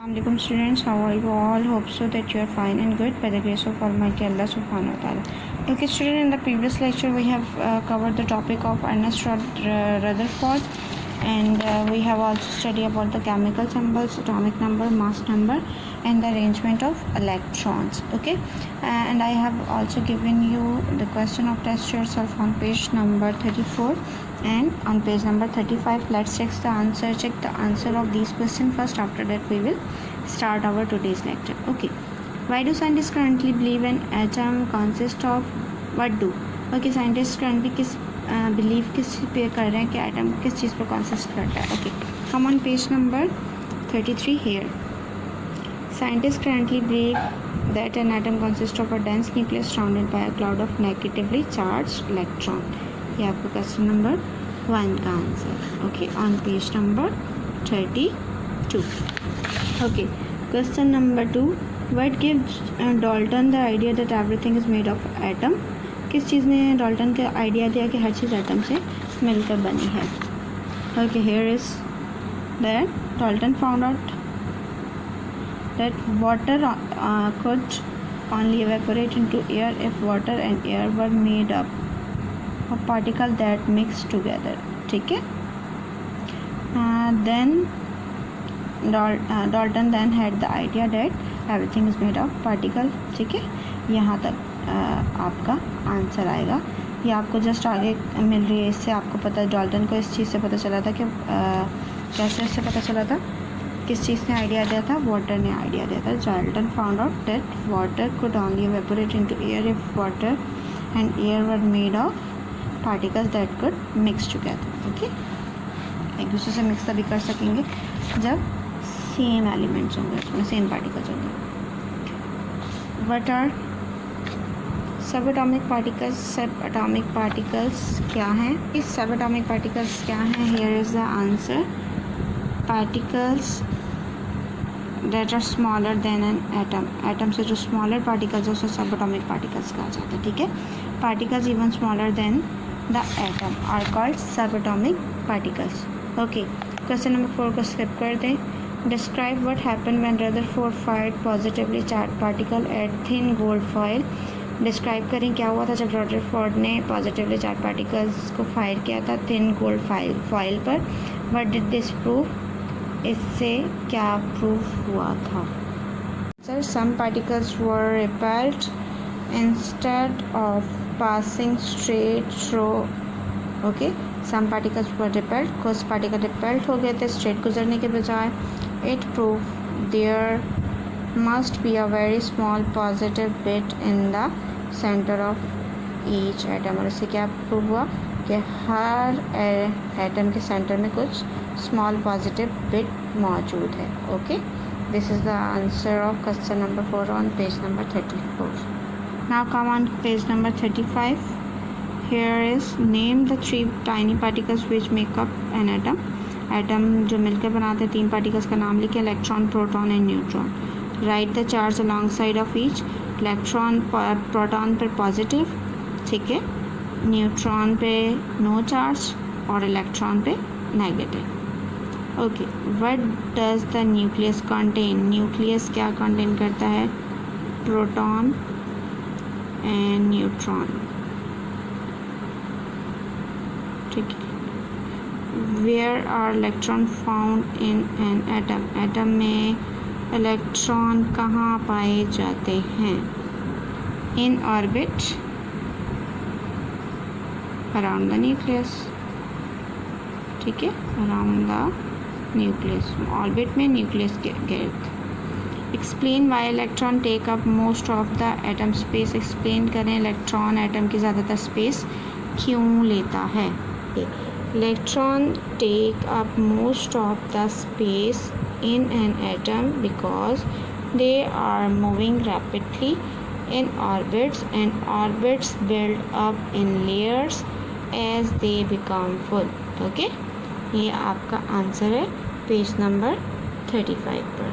Assalamualaikum students, how are you all? Hope so that you are fine and good by the grace of Almighty Allah subhanahu wa ta'ala. Okay student, in the previous lecture we have covered the topic of Ernest Rutherford, and we have also studied about the chemical symbols, atomic number, mass number, and the arrangement of electrons. Okay, and I have also given you the question of test yourself on page number 34 and on page number 35. Let's check the answer of these questions first. After that we will start our today's lecture. Okay, why do scientists currently believe an atom consists of what do? Okay, scientists currently believe किस पे कर रहे हैं कि atom किस चीज़ पर consist करता है. Okay, come on page number 33 here. Scientists currently believe that an atom consists of a dense nucleus surrounded by a cloud of negatively charged electron. ये आपका क्वेश्चन नंबर 1 का answer. Okay, on page number 32. Okay, question number 2. What gives Dalton the idea that everything is made of atom? किस चीज़ ने Dalton का idea दिया कि हर चीज़ atom से मिलकर बनी है? Okay, here is that Dalton found out that water could only evaporate into air if water and air were made up of particle that mix together. ठीक है, then Dalton then had the idea that everything is made of particle. ठीक है, यहाँ तक आपका answer आएगा. ये आपको जस्ट आगे मिल रही है, इससे आपको पता, डाल्टन को इस चीज़ से पता चला था कि कैसे इससे पता चला था, किस चीज़ ने आइडिया दिया था? वाटर ने आइडिया दिया था. Dalton found out that water could only evaporate into air if water and air were made of particles that could mix together. Okay, एक दूसरे से मिक्स तभी कर सकेंगे जब सेम एलिमेंट्स होंगे, उसमें सेम पार्टिकल्स होंगे. What are subatomic particles? Subatomic particles क्या हैं? इस सब एटॉमिक पार्टिकल्स क्या हैं? Here is the answer. Particles that are smaller than an atom. Atom से जो स्मॉलर पार्टिकल्स है उसे सब एटॉमिक पार्टिकल्स कहा जाता है. ठीक है, particles even smaller than the atom are called subatomic particles. Okay, question number 4 को skip कर दें. Describe what happened when Rutherford fired positively charged particle at thin gold foil. Describe करें क्या हुआ था जब Rutherford ने पॉजिटिवली चार्ज पार्टिकल्स को फायर किया था थिन गोल्ड फॉइल पर. What did this prove? इससे क्या प्रूफ हुआ था? Sir, some particles were repelled instead of passing straight through. Okay, some particles were repelled. कुछ पार्टिकल रिपेल्ड हो गए थे स्ट्रेट गुजरने के बजाय. It proved there must be a very small positive bit in the center of each atom. और इससे क्या प्रूव हुआ कि हर एटम के सेंटर में कुछ स्मॉल पॉजिटिव बिट मौजूद है. Okay, this is the answer of question number 4 on page number 34. Now come on page number 35. Here is name the 3 tiny particles which make up an atom. Atom जो मिलकर बनाते हैं 3 particles का नाम लिखे. Electron, proton and neutron. Write the charge alongside of each. Electron proton पर positive, ठीक है, न्यूट्रॉन पे नो चार्ज और इलेक्ट्रॉन पे negative. Okay, what does the nucleus contain? Nucleus क्या कंटेन करता है? Proton and neutron. ठीक है. Where are electron found in an atom? Atom में इलेक्ट्रॉन कहाँ पाए जाते हैं? In orbit around the nucleus. ठीक है, अराउंड द न्यूक्लियस, ऑर्बिट में न्यूक्लियस के गिर्द. Explain why electron take up most of the atom space. Explain करें इलेक्ट्रॉन एटम की ज़्यादातर स्पेस क्यों लेता है? Electron take up most of the space in an atom because they are moving rapidly in orbits and orbits build up in layers as they become full. Okay, ये आपका answer है page number 35 पर.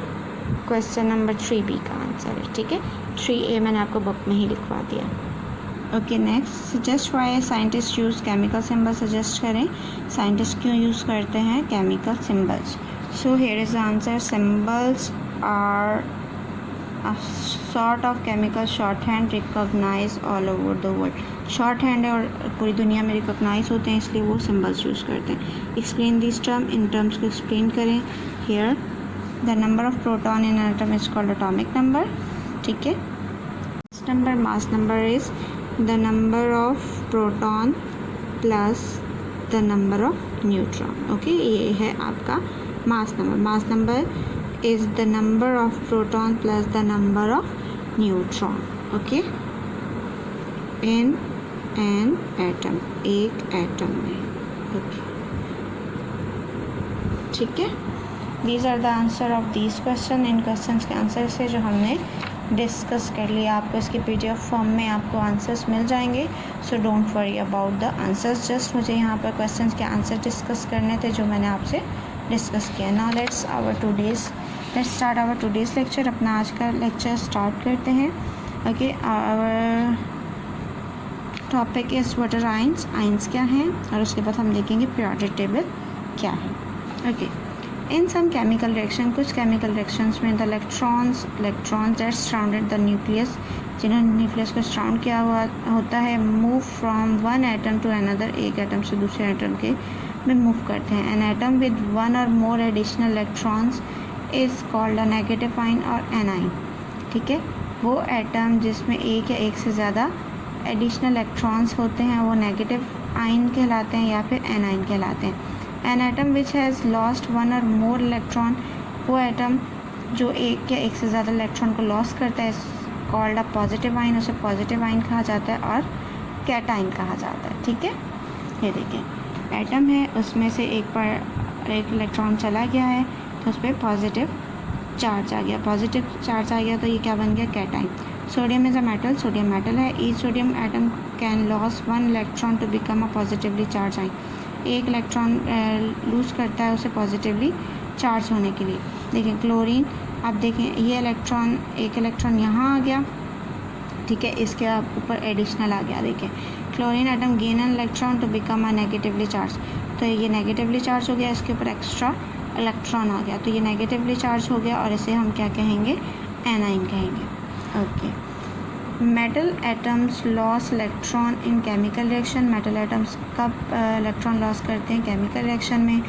Question number 3B का answer है. ठीक है, 3A मैंने आपको बुक में ही लिखवा दिया. Okay, next. Suggest why scientist use chemical symbol. Suggest करें साइंटिस्ट क्यों यूज़ करते हैं chemical symbols. So here is the answer. Symbols are a sort of chemical shorthand recognized all over the world. Short hand है और पूरी दुनिया में recognise होते हैं, इसलिए वो सिम्बल्स यूज़ करते हैं. एक्सप्लेन दिस टर्म, इन टर्म्स को एक्सप्लेन करें. Here the number of proton in atom is called atomic number. ठीक है. Mass number is the number of proton plus the number of neutron. Okay, ये है आपका mass number. Mass number is the number of proton plus the number of neutron. Okay, in an atom, एक atom में. Okay, ठीक है. These are the answer of these question. In questions के answer से जो हमने डिस्कस कर लिया, आपको इसके पीडीएफ फॉर्म में आपको आंसर्स मिल जाएंगे. So don't worry about the answers. Just मुझे यहाँ पर क्वेश्चंस के आंसर डिस्कस करने थे जो मैंने आपसे डिस्कस किया. Now let's start our today's lecture. अपना आज का लेक्चर स्टार्ट करते हैं. Okay, our topic is what are ions. Ions क्या हैं, और उसके बाद हम देखेंगे पीरियोडिक टेबल क्या है. Okay, in some chemical reaction, कुछ केमिकल रिएक्शंस में the electrons that surrounded the nucleus, जिन्होंने न्यूक्लियस को सराउंड किया हुआ होता है, move from one atom to another, एक एटम से दूसरे एटम के में मूव करते हैं. एन एटम विद वन और मोर additional electrons is called a negative ion और एनाइन. ठीक है, वो एटम जिसमें एक या एक से ज़्यादा एडिशनल इलेक्ट्रॉन्स होते हैं वो नेगेटिव आयन कहलाते हैं या फिर एनाइन कहलाते हैं. An atom which has lost one और मोर इलेक्ट्रॉन, वो एटम जो एक या एक से ज़्यादा इलेक्ट्रॉन को लॉस करता है, कॉल्ड अ पॉजिटिव आयन, उसे पॉजिटिव आयन कहा जाता है और कैटाइन कहा जाता है. ठीक है, ये देखिए एटम है, उसमें से एक इलेक्ट्रॉन चला गया है तो उस पर पॉजिटिव चार्ज आ गया. पॉजिटिव चार्ज आ गया तो ये क्या बन गया, cation. Sodium is a metal, sodium metal है. Each sodium atom can lose one electron to become a positively charge ion. एक इलेक्ट्रॉन लूज़ करता है उसे पॉजिटिवली चार्ज होने के लिए. देखिए क्लोरीन, आप देखें ये इलेक्ट्रॉन, एक इलेक्ट्रॉन यहाँ आ गया. ठीक है, इसके ऊपर एडिशनल आ गया. देखिए chlorine atom gain an electron to become a negatively charge, तो ये नेगेटिवली चार्ज हो गया, इसके ऊपर एक्स्ट्रा इलेक्ट्रॉन आ गया तो ये नेगेटिवली चार्ज हो गया और इसे हम क्या कहेंगे, एनाइन कहेंगे. Okay, metal atoms loss electron in chemical reaction. Metal atoms कब इलेक्ट्रॉन लॉस करते हैं, केमिकल रिएक्शन में.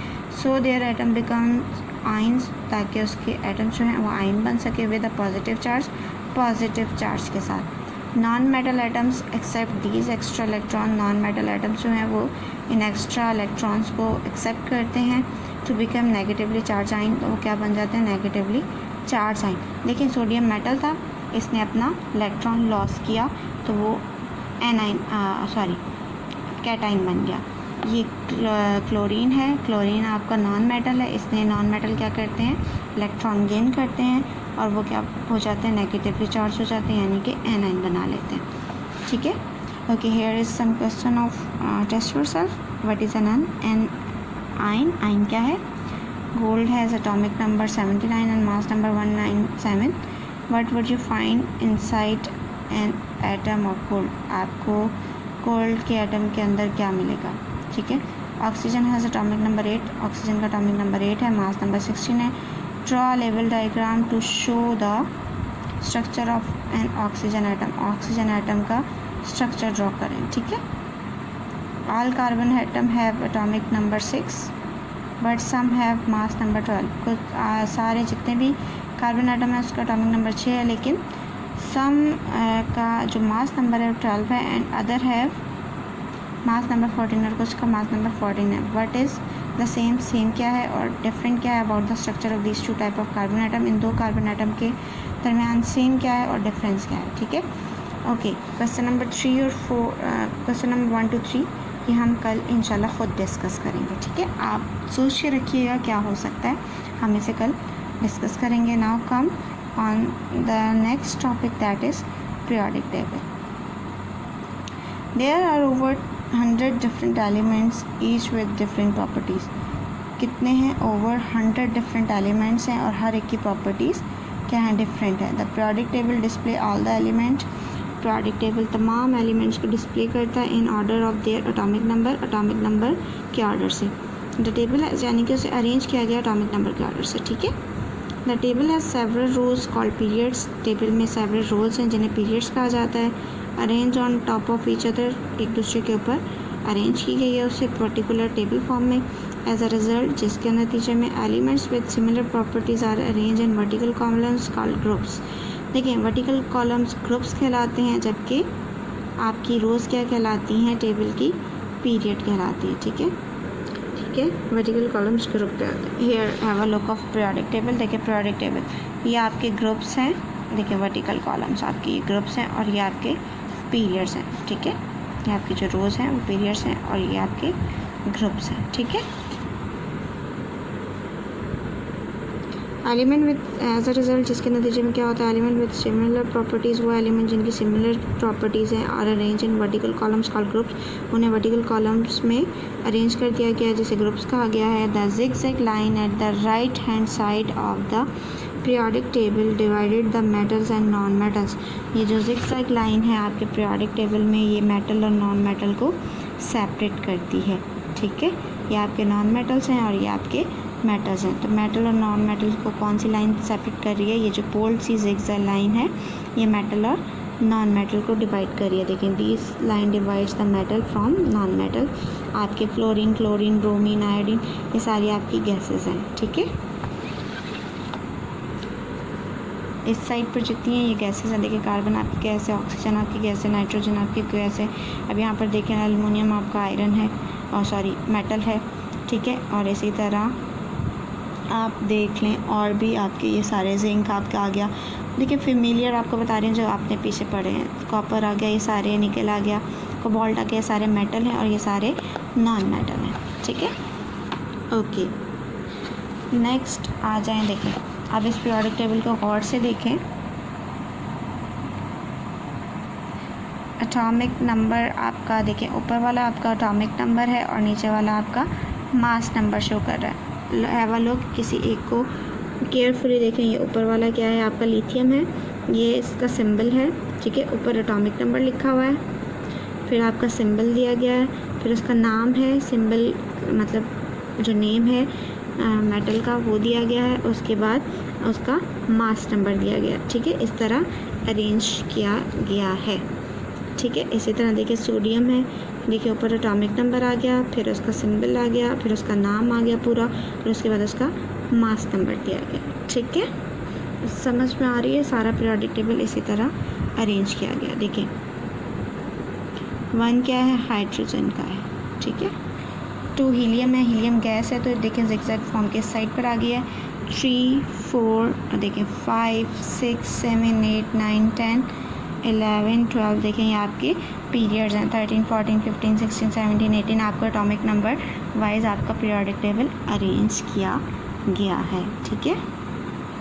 So their atom become ions, ताकि उसके एटम्स जो हैं वो आइन बन सके विद अ पॉजिटिव चार्ज के साथ. Non metal atoms accept these extra electron. Non metal atoms जो हैं वो इन एक्स्ट्रा इलेक्ट्रॉन्स को एक्सेप्ट करते हैं टू बिकम नेगेटिवली चार्ज आइन, तो वो क्या बन जाते हैं, नेगेटिवली चार्ज आइन. लेकिन सोडियम मेटल था, इसने अपना इलेक्ट्रॉन लॉस किया तो वो कैटाइन बन गया. ये क्लोरीन है, क्लोरीन आपका नॉन मेटल है, इसने नॉन मेटल क्या करते हैं, इलेक्ट्रॉन गेन करते हैं और वो क्या हो जाते हैं, नेगेटिवली चार्ज हो जाते हैं, यानी कि एनाइन बना लेते हैं. ठीक है. Okay, here is some question of test yourself. What is an ion. Ion क्या है. Gold has atomic number 79 and mass number 197. What would you find inside an atom of gold? आपको गोल्ड के atom के अंदर क्या मिलेगा. ठीक है. Oxygen has atomic number 8. Oxygen का एटॉमिक नंबर 8 है, मास नंबर 16 है. Draw level diagram to show the structure of an oxygen atom. Oxygen atom का स्ट्रक्चर ड्रॉ करें. ठीक है. All carbon atom have atomic number 6 but some have mass number 12. कुछ सारे जितने भी कार्बन एटम है उसका एटॉमिक नंबर 6 है, लेकिन सम का जो मास नंबर है 12 है and other have mass number 14 और कुछ का मास नंबर 14 है. व्हाट इज़ द सेम क्या है और डिफरेंट क्या है about the structure of this two type of carbon atom. इन दो कार्बन एटम के दरमियान सेम क्या है और डिफरेंस क्या है. ठीक है. ओके, क्वेश्चन नंबर 3 और 4, क्वेश्चन नंबर 1 to 3 ये हम कल इंशाल्लाह ख़ुद डिस्कस करेंगे. ठीक है, आप सोच के रखिएगा क्या हो सकता है, हम इसे कल डिस्कस करेंगे. Now come on the next topic that is periodic table. There are over 100 different elements each with different properties. कितने हैं, ओवर 100 डिफरेंट एलिमेंट्स हैं और हर एक की प्रॉपर्टीज़ क्या हैं, डिफरेंट है. The periodic table display all the element. Periodic table तमाम एलिमेंट्स को डिस्प्ले करता है in order of their atomic number के ऑर्डर से. द टेबल यानी कि उसे अरेंज किया गया एटॉमिक नंबर के ऑर्डर से. ठीक है. The table has several rows called periods, table में सेवरल रोज हैं जिन्हें पीरियड्स कहा जाता है। Arrange on top of each other, एक दूसरे के ऊपर अरेंज की गई है उसे पर्टिकुलर टेबल फॉर्म में। एज अ रिजल्ट, जिसके नतीजे में elements with similar properties are arrange in vertical columns called groups. देखिए वर्टिकल कॉलम्स ग्रुप्स कहलाते हैं, जबकि आपकी रोज़ क्या कहलाती हैं, टेबल की पीरियड कहलाती है। ठीक है, वर्टिकल कॉलम्स ग्रुप पे आते हैं। Here have a look of periodic table. देखिए पीरियोडिक टेबल ये आपके ग्रुप्स हैं, देखिए वर्टिकल कॉलम्स आपके ये ग्रुप्स हैं और ये आपके पीरियड्स हैं। ठीक है, ये आपकी जो रोज़ हैं वो पीरियड्स हैं और ये आपके ग्रुप्स हैं। ठीक है, element with as a result, जिसके नतीजे में क्या होता है, एलिमेंट विद सिमिलर प्रॉपर्टीज़, वो एलिमेंट जिनकी सिमिलर प्रॉपर्टीज़ हैं और arrange in vertical columns called groups, उन्हें वर्टिकल कॉलम्स में अरेंज कर दिया गया है जिसे ग्रुप्स कहा गया है। The zigzag line at the right hand side of the periodic table divided the metals and non metals. ये जो जिगजैग लाइन है आपके पीरियोडिक टेबल में, ये मेटल और नॉन मेटल को सेपरेट करती है। ठीक है, ये आपके नॉन मेटल्स हैं और ये आपके मेटल्स हैं। तो मेटल और नॉन मेटल को कौन सी लाइन सेपरेट कर रही है, ये जो पोल्ड सी जिगजैग लाइन है ये मेटल और नॉन मेटल को डिवाइड कर रही है। देखिए this line divides the metal from non metal. आपके फ्लोरीन, क्लोरीन, ब्रोमीन, आयोडीन, ये सारी आपकी गैसेस हैं। ठीक है, इस साइड पर जितनी है ये गैसेस हैं, देखिए कार्बन आपकी गैस है, ऑक्सीजन आपकी गैस है, नाइट्रोजन आपकी गैस है। अब यहाँ पर देखें एल्युमिनियम आपका आयरन है और सॉरी मेटल है। ठीक है, और इसी तरह आप देख लें और भी आपके ये सारे जिंक आपका आ गया। देखिए फेमिलियर आपको बता रहे हैं जो आपने पीछे पढ़े हैं, कॉपर आ गया, ये सारे निकल आ गया, कोबाल्ट आ गया, सारे मेटल हैं और ये सारे नॉन मेटल हैं। ठीक है, ओके नेक्स्ट आ जाएं। देखें अब इस पीरियोडिक टेबल को गौर से देखें। एटॉमिक नंबर आपका देखिए ऊपर वाला आपका एटॉमिक नंबर है और नीचे वाला आपका मास नंबर शो कर रहा है। हैव अ लुक, किसी एक को केयरफुली देखें। ये ऊपर वाला क्या है आपका लिथियम है, ये इसका सिंबल है। ठीक है, ऊपर एटॉमिक नंबर लिखा हुआ है, फिर आपका सिंबल दिया गया है, फिर उसका नाम है, सिंबल मतलब जो नेम है मेटल का वो दिया गया है, उसके बाद उसका मास नंबर दिया गया। ठीक है, इस तरह अरेंज किया गया है। ठीक है, इसी तरह देखिए सोडियम है, देखिए ऊपर एटॉमिक नंबर आ गया, फिर उसका सिंबल आ गया, फिर उसका नाम आ गया पूरा, फिर उसके बाद उसका मास नंबर दिया गया। ठीक है, समझ में आ रही है, सारा पीरियोडिक टेबल इसी तरह अरेंज किया गया। देखिए 1 क्या है, हाइड्रोजन का है। ठीक है, 2 हीलियम है, हीलियम गैस है, तो देखिए जिगजैग फॉर्म के साइड पर आ गई है। 3 4 देखिए 5 6 7 8 9 10 11 12 देखें ये आपके पीरियड्स हैं। 13 14 15 16 17 18 आपका एटॉमिक नंबर वाइज आपका पीरियोडिक टेबल अरेंज किया गया है। ठीक है,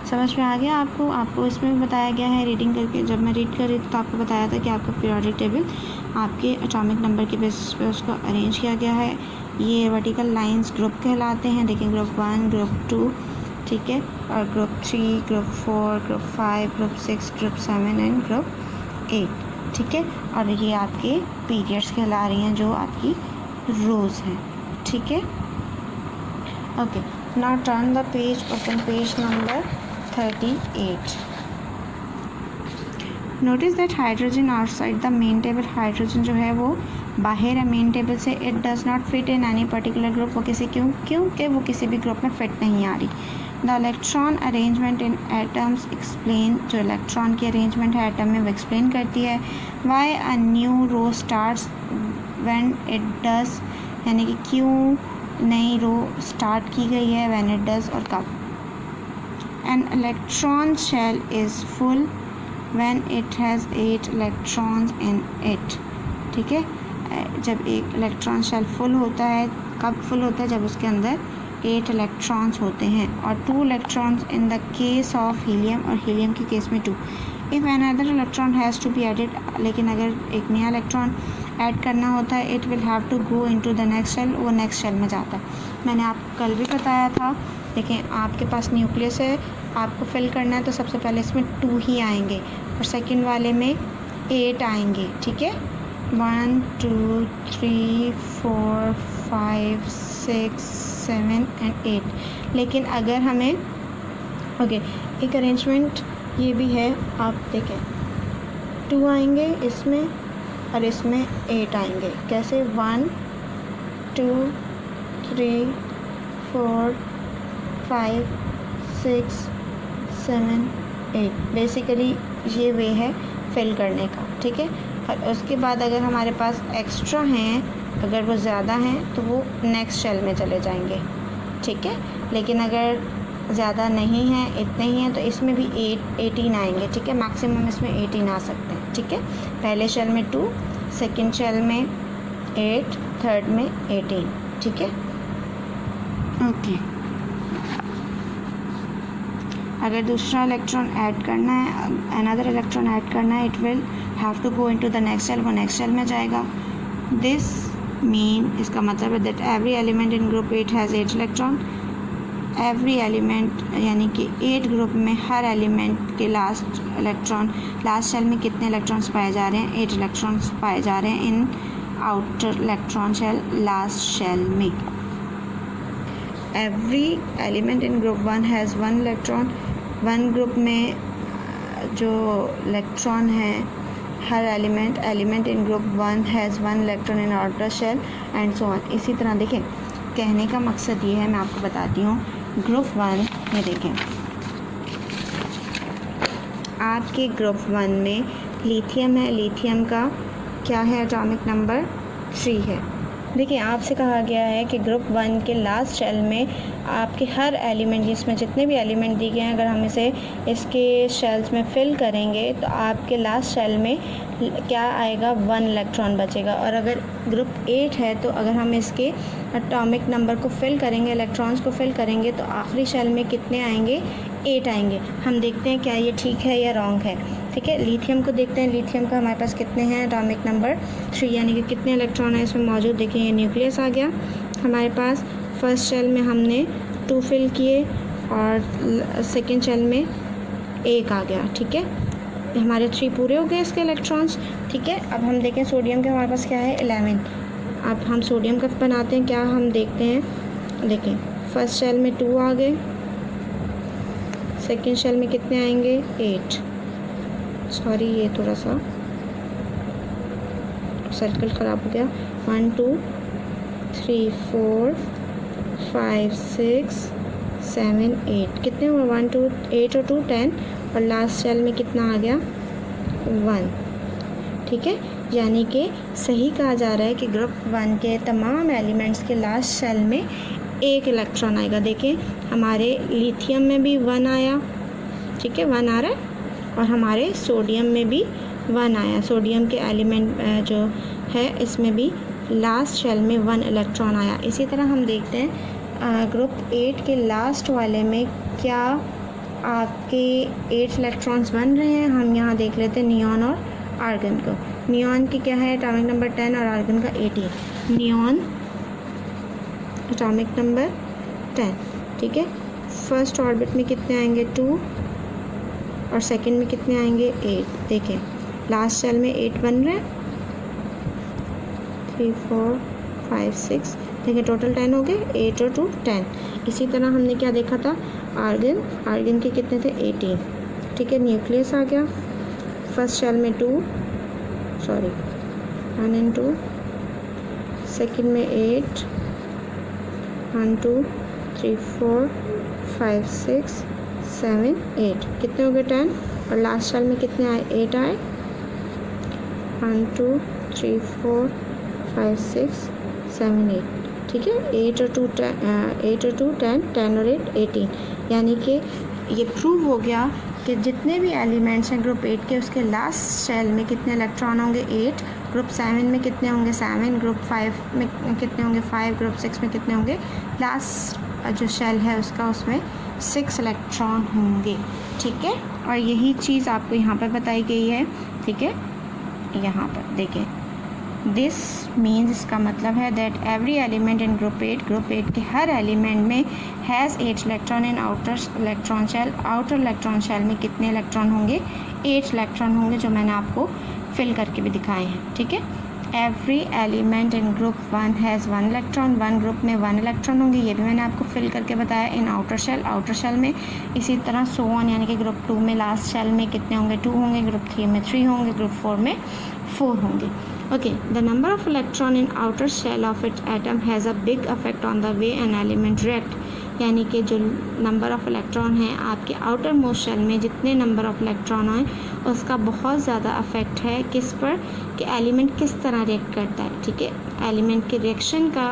समझ में आ गया आपको इसमें भी बताया गया है रीडिंग करके। जब मैं रीड कर रही थी तो आपको बताया था कि आपका पीरियोडिक टेबल आपके एटॉमिक नंबर के बेसिस पे उसको अरेंज किया गया है। ये वर्टिकल लाइंस ग्रुप कहलाते हैं। देखिए ग्रुप 1 ग्रुप 2 ठीक है, और group 3 group 4 group 5 group 6 group 7 and group 8। ठीक है, और ये आपके पीरियड्स कहला रही हैं जो आपकी रोज़ हैं। ठीक है, okay now turn the page, open page number 38। Notice that hydrogen outside the main table, hydrogen जो है वो बाहर है मेन टेबल से। It does not fit in any particular group, वो क्योंकि वो किसी भी ग्रुप में फिट नहीं आ रही। The electron arrangement in atoms explain, जो इलेक्ट्रॉन की अरेंजमेंट है एटम में वो एक्सप्लेन करती है। Why a new row starts when it does, यानी कि क्यों नई रो स्टार्ट की गई है, व्हेन इट डज और कब। An electron shell is full when it has 8 electrons in it. ठीक है, जब एक इलेक्ट्रॉन शेल फुल होता है, कब फुल होता है, जब उसके अंदर 8 इलेक्ट्रॉन्स होते हैं, और 2 electrons in the case of helium, और हीलियम के केस में 2। If another electron has to be added, लेकिन अगर एक नया इलेक्ट्रॉन ऐड करना होता है, it will have to go into the next shell, वो नेक्स्ट शेल में जाता है। मैंने आपको कल भी बताया था। देखें आपके पास न्यूक्लियस है, आपको फिल करना है तो सबसे पहले इसमें 2 ही आएंगे और सेकंड वाले में 8 आएंगे। ठीक है, 1 2 3 4 5 6 7 एंड 8। लेकिन अगर हमें ओके, एक अरेंजमेंट ये भी है, आप देखें 2 आएंगे इसमें और इसमें 8 आएंगे। कैसे? 1 2 3 4 5 6 7 8। बेसिकली ये वे है फिल करने का, ठीक है। और उसके बाद अगर हमारे पास एक्स्ट्रा हैं, अगर वो ज़्यादा हैं तो वो नेक्स्ट शेल में चले जाएंगे, ठीक है। लेकिन अगर ज़्यादा नहीं है, इतने ही हैं, तो इसमें भी 18 आएंगे, ठीक है। मैक्सिमम इसमें 18 आ सकते हैं, ठीक है। पहले शेल में 2, सेकंड शेल में 8, थर्ड में 18, ठीक है। ओके, अगर दूसरा इलेक्ट्रॉन ऐड करना है, अनदर इलेक्ट्रॉन ऐड करना है, it will have to go into the next shell, वो नेक्स्ट शेल में जाएगा। दिस मीन, इसका मतलब है that every element in group 8 has 8 electron. Every element यानी कि 8 ग्रुप में हर एलिमेंट के लास्ट शेल में कितने इलेक्ट्रॉन्स पाए जा रहे हैं? 8 इलेक्ट्रॉन्स पाए जा रहे हैं in outer electron shell, last shell में। Every element in group 1 has 1 electron. 1 group में जो इलेक्ट्रॉन है, हर element in group 1 has 1 electron in outer shell and so on. इसी तरह देखें, कहने का मकसद ये है, मैं आपको बताती हूँ। ग्रुप 1 में देखें, आपके ग्रुप 1 में लिथियम है, लिथियम का क्या है? एटॉमिक नंबर 3 है। देखिए, आपसे कहा गया है कि ग्रुप 1 के लास्ट शेल में आपके हर एलिमेंट, जिसमें जितने भी एलिमेंट दिए गए हैं, अगर हम इसे इसके शेल्स में फिल करेंगे तो आपके लास्ट शेल में क्या आएगा? 1 इलेक्ट्रॉन बचेगा। और अगर ग्रुप 8 है तो अगर हम इसके एटॉमिक नंबर को फिल करेंगे, इलेक्ट्रॉन्स को फिल करेंगे, तो आखिरी शेल में कितने आएंगे? 8 आएंगे। हम देखते हैं क्या ये ठीक है या रॉन्ग है, ठीक है। लिथियम को देखते हैं, लिथियम का हमारे पास कितने हैं? एटॉमिक नंबर 3, यानी कि कितने इलेक्ट्रॉन है इसमें मौजूद? देखिए, ये न्यूक्लियस आ गया हमारे पास। फर्स्ट शेल में हमने 2 फिल किए और सेकेंड शेल में 1 आ गया, ठीक है। हमारे 3 पूरे हो गए इसके इलेक्ट्रॉन्स, ठीक है। अब हम देखें सोडियम के हमारे पास क्या है? 11। अब हम सोडियम का बनाते हैं, क्या हम देखते हैं? देखें, फर्स्ट शेल में 2 आ गए, सेकेंड शेल में कितने आएंगे? 8। सॉरी, ये थोड़ा सा सर्कल ख़राब हो गया। 1 2 3 4 5 6 7 8। कितने हुए? 1 2 8 और 2 10, और लास्ट शेल में कितना आ गया? 1, ठीक है। यानी कि सही कहा जा रहा है कि ग्रुप 1 के तमाम एलिमेंट्स के लास्ट शेल में 1 इलेक्ट्रॉन आएगा। देखें, हमारे लिथियम में भी 1 आया, ठीक है, 1 आ रहा है, और हमारे सोडियम में भी 1 आया। सोडियम के एलिमेंट जो है इसमें भी लास्ट शेल में 1 इलेक्ट्रॉन आया। इसी तरह हम देखते हैं ग्रुप 8 के लास्ट वाले में क्या आपके 8 इलेक्ट्रॉन्स बन रहे हैं। हम यहाँ देख लेते हैं नियॉन और आर्गन को। नियॉन की क्या है? एटॉमिक नंबर 10 और आर्गन का 18। नियॉन एटॉमिक नंबर 10, ठीक है। फर्स्ट ऑर्बिट में कितने आएंगे? 2, और सेकंड में कितने आएंगे? 8। देखें, लास्ट शेल में 8 बन रहे हैं, 3 4 5 6। देखिए, टोटल 10 हो गए, 8 और 2 10। इसी तरह हमने क्या देखा था? आर्गन के कितने थे? 18, ठीक है। न्यूक्लियस आ गया, फर्स्ट शेल में 1 and 2, सेकंड में 8, 1 2 3 4 5 6 7 8। कितने हो गए? 10। और लास्ट शेल में कितने आए? 8 आए। 1 2 3 4 5 6 7 8, ठीक है। 8 और 2 10, 10 और 8 18। यानी कि ये प्रूव हो गया कि जितने भी एलिमेंट्स हैं ग्रुप 8 के, उसके लास्ट शेल में कितने इलेक्ट्रॉन होंगे? 8। ग्रुप 7 में कितने होंगे? 7। ग्रुप 5 में कितने होंगे? 5। ग्रुप 6 में कितने होंगे? लास्ट जो शेल है उसका, उसमें 6 इलेक्ट्रॉन होंगे, ठीक है। और यही चीज़ आपको यहाँ पर बताई गई है, ठीक है। यहाँ पर देखें, दिस मीन्स, इसका मतलब है that every element in group 8 के हर एलिमेंट में has 8 electron in outer electron shell. Outer electron shell में कितने इलेक्ट्रॉन होंगे? 8 इलेक्ट्रॉन होंगे, जो मैंने आपको फिल करके भी दिखाए हैं, ठीक है। Every element in group 1 has 1 electron. 1 group में 1 इलेक्ट्रॉन होंगे, ये भी मैंने आपको फिल करके बताया। इन आउटर शेल में इसी तरह सो ऑन, यानी कि ग्रुप 2 में लास्ट शेल में कितने होंगे, 2 होंगे, ग्रुप 3 में 3 होंगे, ग्रुप 4 में 4 होंगे। Okay, the number of electron in outer shell of it atom has a big affect on the way an element react, यानी कि जो नंबर ऑफ़ इलेक्ट्रॉन हैं आपके आउटर मोस्ट शेल में, जितने नंबर ऑफ़ इलेक्ट्रॉन हैं उसका बहुत ज़्यादा अफेक्ट है किस पर, कि एलिमेंट किस तरह रिएक्ट करता है। ठीक है, एलिमेंट के रिएक्शन का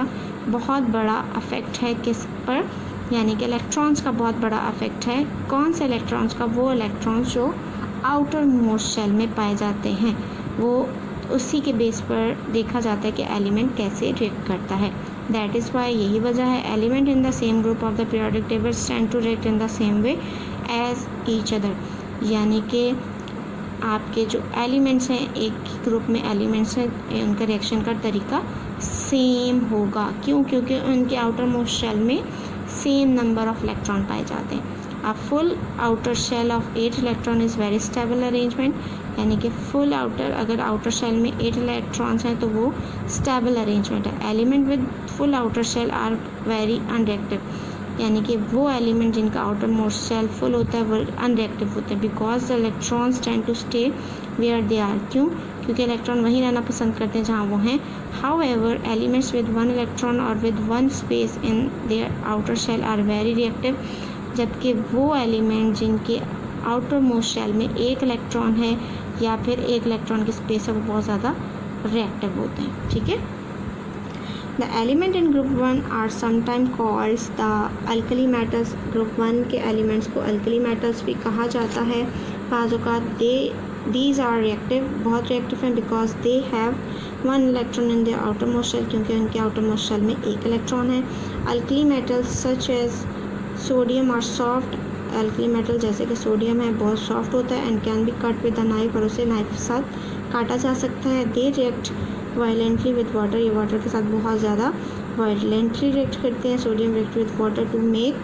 बहुत बड़ा अफेक्ट है किस पर, यानी कि इलेक्ट्रॉन्स का बहुत बड़ा अफेक्ट है। कौन से इलेक्ट्रॉन्स का, वो इलेक्ट्रॉन्स जो आउटर मोस्ट शेल में पाए जाते हैं, वो उसी के बेस पर देखा जाता है कि एलिमेंट कैसे रिएक्ट करता है। दैट इज़ वाई, यही वजह है element in the same group of the periodic table tend to react in the same way as each other, यानी कि आपके जो एलिमेंट्स हैं, एक ग्रुप में एलिमेंट्स हैं, उनका रिएक्शन का तरीका सेम होगा। क्यों? क्योंकि उनके आउटर मोस्ट शेल में सेम नंबर ऑफ इलेक्ट्रॉन पाए जाते हैं। A full outer shell of 8 electron is very stable arrangement, यानी कि फुल आउटर, अगर आउटर शेल में 8 इलेक्ट्रॉन्स हैं तो वो स्टेबल अरेंजमेंट है। Element with full outer shell are very unreactive, यानी कि वो एलिमेंट जिनका आउटर मोस्ट शेल फुल होता है वो अनरिएक्टिव होते हैं। Because the electrons tend to stay where they are, क्यों? क्योंकि इलेक्ट्रॉन वहीं रहना पसंद करते हैं जहाँ वो हैं। However elements with 1 electron और with 1 space in their outer shell are very reactive, जबकि वो एलिमेंट जिनके आउटर मोस्ट शेल में 1 इलेक्ट्रॉन है या फिर 1 इलेक्ट्रॉन की स्पेस है वो बहुत ज़्यादा रिएक्टिव होते हैं। ठीक है, the element in group 1 are sometime called the alkali metals. Group 1 के एलिमेंट्स को अल्कली मेटल्स भी कहा जाता है। बाज़ औक़ात दीज आर रिएक्टिव, बहुत रिएक्टिव हैं, because they have 1 electron in their outermost shell, क्योंकि उनके आउटर मोस्ट शेल में 1 इलेक्ट्रॉन है। Alkali metals such as sodium are soft, alkali metal जैसे कि सोडियम है बहुत सॉफ्ट होता है, and can be cut with the knife, और उसे नाइफ के साथ काटा जा सकता है। They react violently with water, ये वाटर के साथ बहुत ज़्यादा वायलेंटली रिएक्ट करते हैं। Sodium react with water to make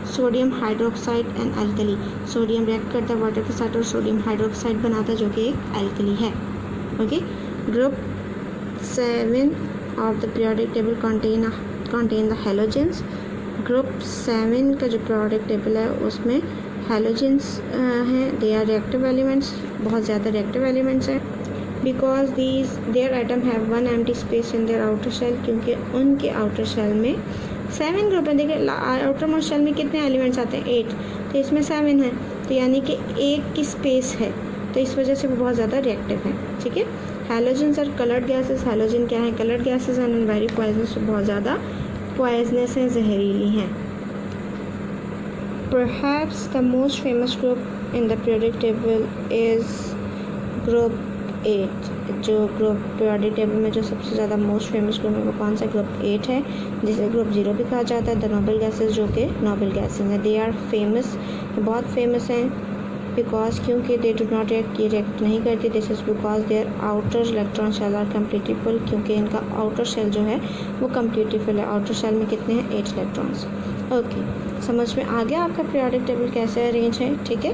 sodium hydroxide and alkali, sodium react करता है वाटर के साथ और सोडियम हाइड्रोक्साइड बनाता है जो कि एक अल्कली है। Okay, group 7 of the periodic table contain the halogens. Group 7 का जो पीरियोडिक टेबल है उसमें हैलोजेंस हैं, दे आर रिएक्टिव एलिमेंट्स, बहुत ज़्यादा रिएक्टिव एलिमेंट्स हैं। Because their atom have 1 empty space in their outer shell, क्योंकि उनके आउटर शेल में 7 ग्रुप है। देखिए आउटर मोस्ट शेल में कितने एलिमेंट्स आते हैं, 8, तो इसमें 7 है, तो यानी कि 1 की स्पेस है, तो इस वजह से वो बहुत ज़्यादा रिएक्टिव है। ठीक है, halogens are coloured gases. Halogen क्या है, coloured gases and very poisonous, बहुत ज़्यादा पॉइजनस हैं, जहरीली हैं। Perhaps the most famous group in the periodic table is group 8। जो ग्रुप पीरियोडिक टेबल में जो सबसे ज़्यादा मोस्ट फेमस ग्रुप है वो कौन सा, ग्रुप 8 है, जिसे ग्रुप 0 भी कहा जाता है। द नोबल गैसेस, जो कि नोबल गैसेस हैं, दे आर फेमस, बहुत फेमस हैं। बिकॉज, क्योंकि दे डू नॉट रिएक्ट, ये रिएक्ट नहीं करती। This is because their outer electron shell are completely full, क्योंकि इनका आउटर शेल जो है वो कम्प्लीटली फुल है। आउटर शेल में कितने हैं, 8 इलेक्ट्रॉन्स। ओके, समझ में आ गया आपका पीरियोडिक टेबल कैसे अरेंज है। ठीक है,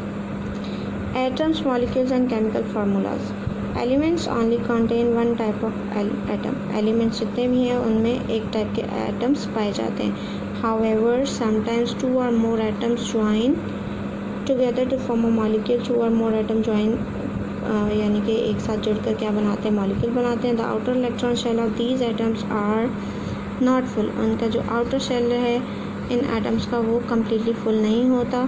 atoms, molecules and chemical formulas. Elements only contain 1 type of atom, elements जितने भी हैं उनमें एक टाइप के एटम्स पाए जाते हैं। However sometimes 2 or more atoms join together to form a molecule. 2 or more atom join यानी कि एक साथ जुड़कर क्या बनाते हैं, मॉलिक्यूल बनाते हैं। The outer electron shell of these atoms are not full, उनका जो आउटर शेल है इन एटम्स का वो कम्प्लीटली फुल नहीं होता।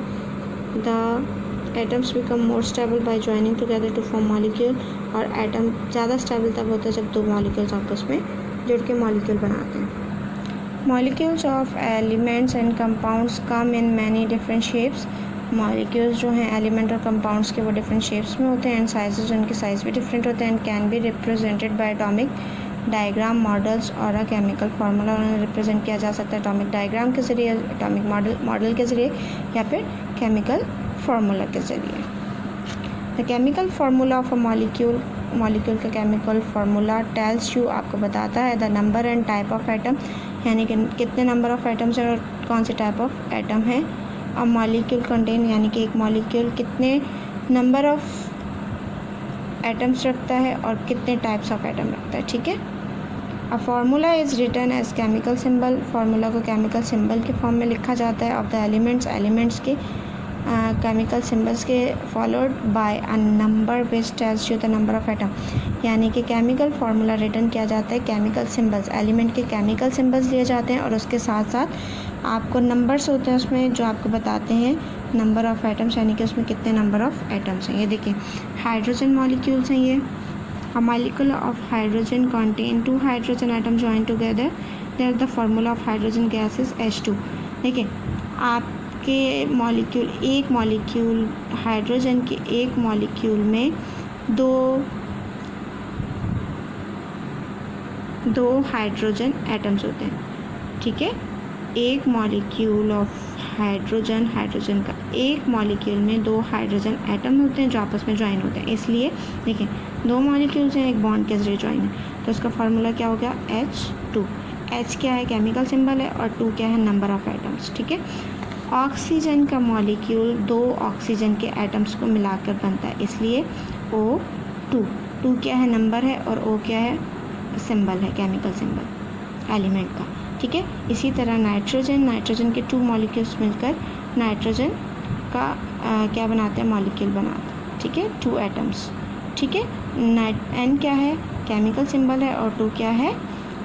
The atoms become more stable by joining together to form molecule, और एटम ज़्यादा स्टेबल तब होता है जब 2 मॉलिक्यूल्स आपस में जुड़ के मॉलिक्यूल बनाते हैं। Molecules of elements and compounds come in many different shapes. Molecules जो हैं एलिमेंट और कंपाउंड्स के वो डिफरेंट शेप्स में होते हैं, एंड साइजेस, उनके साइज़ भी डिफरेंट होते हैं। And can be represented by atomic diagram, models और अ केमिकल फार्मूला। उन्हें रिप्रेजेंट किया जा सकता है एटॉमिक डायग्राम के ज़रिए, एटॉमिक मॉडल के ज़रिए, या फिर केमिकल फार्मूला के ज़रिए। The chemical formula of a molecule, molecule का केमिकल फार्मूला टेल्स यू, आपको बताता है the number and type of atom, यानी कि कितने नंबर ऑफ एटम्स हैं और कौन से टाइप ऑफ एटम है। अ मॉलिक्यूल कंटेन, यानी कि एक मॉलिक्यूल कितने नंबर ऑफ एटम्स रखता है और कितने टाइप्स ऑफ एटम रखता है, ठीक है। A formula is written as chemical symbol, formula को केमिकल सिंबल के फॉर्म में लिखा जाता है। ऑफ द एलिमेंट्स के केमिकल सिंबल्स के followed by a number which tells you the number of atom, यानी कि केमिकल फार्मूला रिटन किया जाता है केमिकल सिंबल्स, एलिमेंट के केमिकल सिंबल्स लिए जाते हैं और उसके साथ साथ आपको नंबर्स होते हैं उसमें जो आपको बताते हैं नंबर ऑफ एटम्स, यानी कि उसमें कितने नंबर ऑफ एटम्स हैं। ये देखिए हाइड्रोजन मॉलिक्यूल्स हैं ये। A molecule of hydrogen contain 2 hydrogen atom joined together. There the formula of hydrogen gas is H2। देखिए आपके मॉलिक्यूल, एक मॉलिक्यूल हाइड्रोजन के एक मॉलिक्यूल में दो हाइड्रोजन एटम्स होते हैं, ठीक है। एक मॉलिक्यूल ऑफ हाइड्रोजन का एक मॉलिक्यूल में 2 हाइड्रोजन एटम होते हैं जो आपस में ज्वाइन होते हैं। इसलिए देखिए 2 मॉलिक्यूल्स हैं, एक बॉन्ड के जरिए ज्वाइन है, तो उसका फार्मूला क्या हो गया H2। H क्या है केमिकल सिंबल है और 2 क्या है नंबर ऑफ एटम्स, ठीक है। ऑक्सीजन का मॉलिक्यूल 2 ऑक्सीजन के एटम्स को मिलाकर बनता है, इसलिए O2। 2 क्या है नंबर है और O क्या है सिंबल है, केमिकल सिंबल एलिमेंट का, ठीक है। इसी तरह नाइट्रोजन के 2 मॉलिक्यूल्स मिलकर नाइट्रोजन का क्या बनाते हैं मॉलिक्यूल बनाते हैं, ठीक है, 2 एटम्स, ठीक है। N क्या है केमिकल सिंबल है और 2 क्या है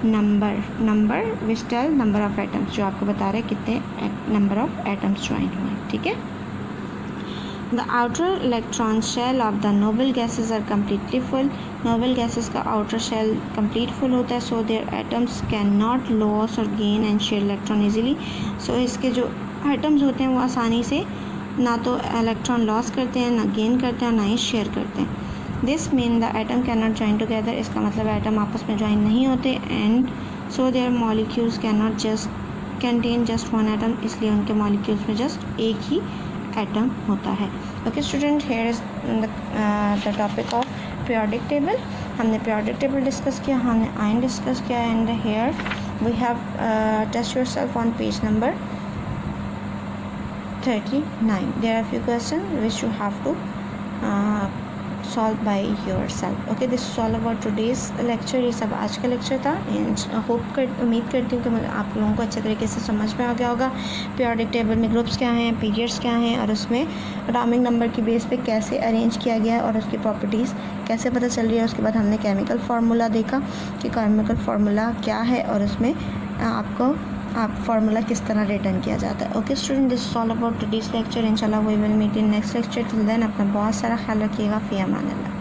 number which tell number of atoms, जो आपको बता रहे हैं कितने नंबर ऑफ एटम्स ज्वाइन हुए, ठीक है। The outer electron shell of the noble gases are completely full, noble gases का आउटर शेल कंप्लीट फुल होता है, so their atoms can not lose और gain and share electron easily. So इसके जो atoms होते हैं वो आसानी से ना तो इलेक्ट्रॉन लॉस करते हैं, ना गेन करते हैं, ना ही शेयर करते हैं। This mean the atom can not join together, इसका मतलब एटम आपस में ज्वाइन नहीं होते, and so their molecules can not just contain just 1 atom, इसलिए उनके मॉलिक्यूल्स में जस्ट एक ही एटम होता है। Okay student, here is the topic of periodic table. हमने पीरियोडिक टेबल डिस्कस किया, हमने आयन डिस्कस किया, and here we have test yourself on page number 39. There are few questions which you have to solve by yourself. Okay, this is all about today's lecture. ये सब आज का lecture था, and उम्मीद करती हूँ कि आप लोगों को अच्छे तरीके से समझ में आ गया होगा पीरियोडिक टेबल में ग्रुप्स क्या हैं, पीरियड्स क्या हैं, और उसमें एटॉमिक नंबर की बेस पे कैसे अरेंज किया गया है और उसकी प्रॉपर्टीज़ कैसे पता चल रही है। उसके बाद हमने केमिकल फार्मूला देखा कि केमिकल फार्मूला क्या है और उसमें आपको फार्मूला किस तरह रिटर्न किया जाता है। Okay student, this is all about today's lecture. इंशाल्लाह we will meet in next lecture. Till then अपना बहुत सारा ख्याल रखिएगा। फ़ी अमान अल्लाह।